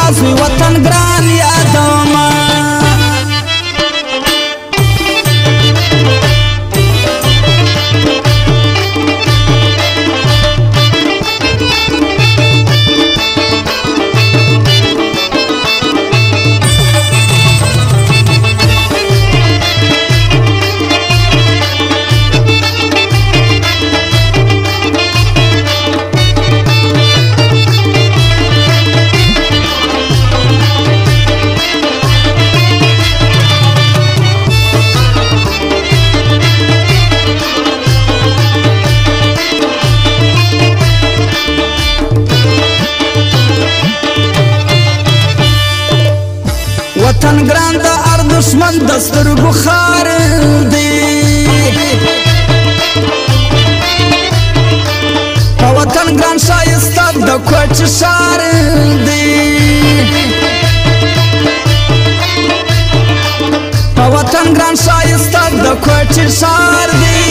کازوی وطن ګران یادومه وطن ګران د هر دشمن د سترګو خار دی په وطن ګران ښایسته د کوټې ښار دی په وطن ګران ښایسته د کوټې ښار دی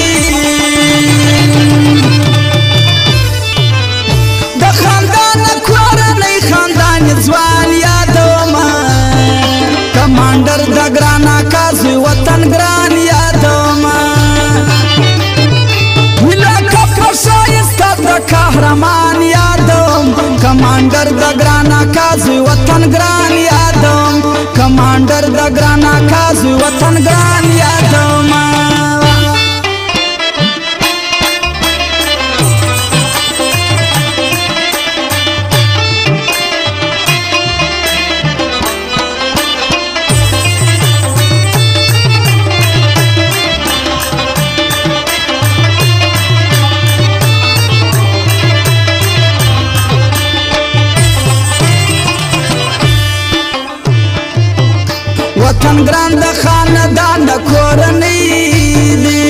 د خاندان کورنۍ خاندان ځوان یادومه کمانډر د ګرانا کازوی وطن ګران یادومه لکه په ښایسته د قهرمان یادوم کمانډر د ګرانا کازوی وطن ګران یادوم کمانډر د ګرانا کازوی وطن ګران یادومه وطن ګران د خاندان د کورنۍ دی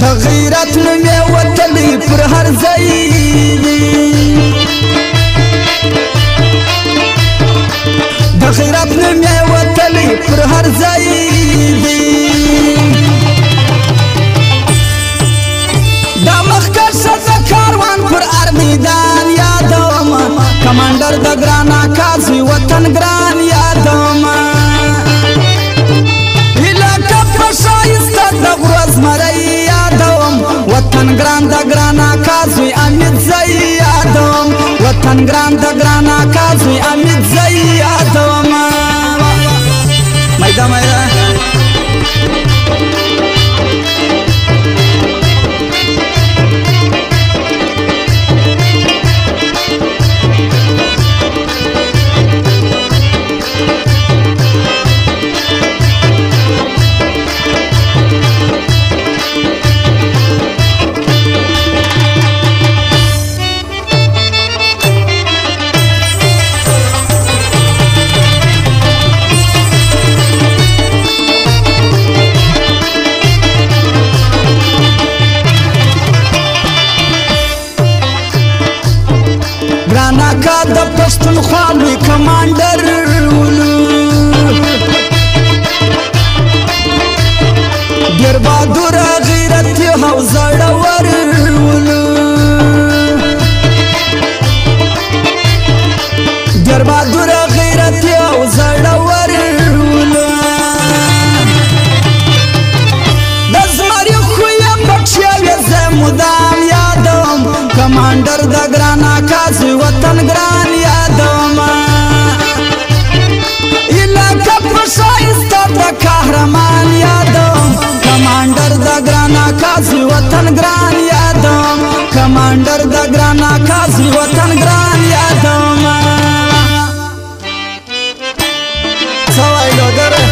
د غیرت نوم یې وتلی پر هر ځای دی د غیرت نوم یې وتلی پر هر ځای دی د مخکښه د کاروان پر هر میدان یادومه کمانډر د ګرانا کازوی وطن ګران یادومه لکه په ښایسته د غرو زمری یادوم وطن ګران د ګرانا کازوی امید زی یادوم وطن ګران د ګرانا کازوی امید زی یادومه میده میده ګرانا کا د پښتونخوا لوی کمانډر ولو ډېر بهادر غیرتي او زړور ولو ډېر بهادر غیرتي او زړور ولو د زمري خویه پکښې وې زه مدام یادوم کمانډر د ګرانا کازوی وطن ګران یادومه لکه په ښایسته د قهرمان یادوم کمانډر د ګرانا کازوی وطن ګران یادوم کمانډر د ګرانا کازوی وطن ګران یادومه څه وایي لوګره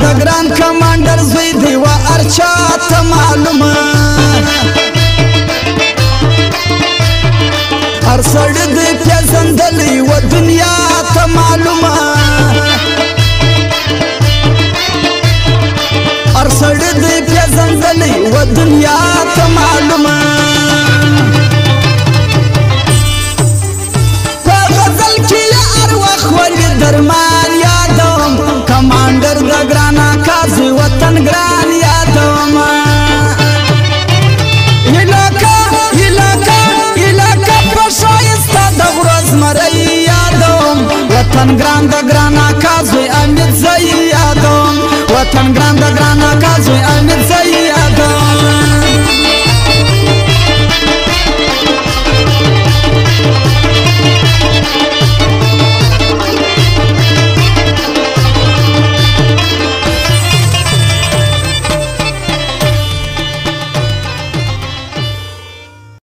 د ګران کمانډر زوی دی و ارچا ته معلومه هر سړی دی پیژندلی و دنیا ته معلومه دنیا ته معلومه په غزل کې یار وخت ولې درمان یادوم کمانډر د ګرانا کازوی وطن ګران یادوم علاقه په ښایسته د ورځ مرۍ یادوم وطن ګران د ګرانا کازوی امید زه یادوم وطن ګران د ګرانا کازوی امید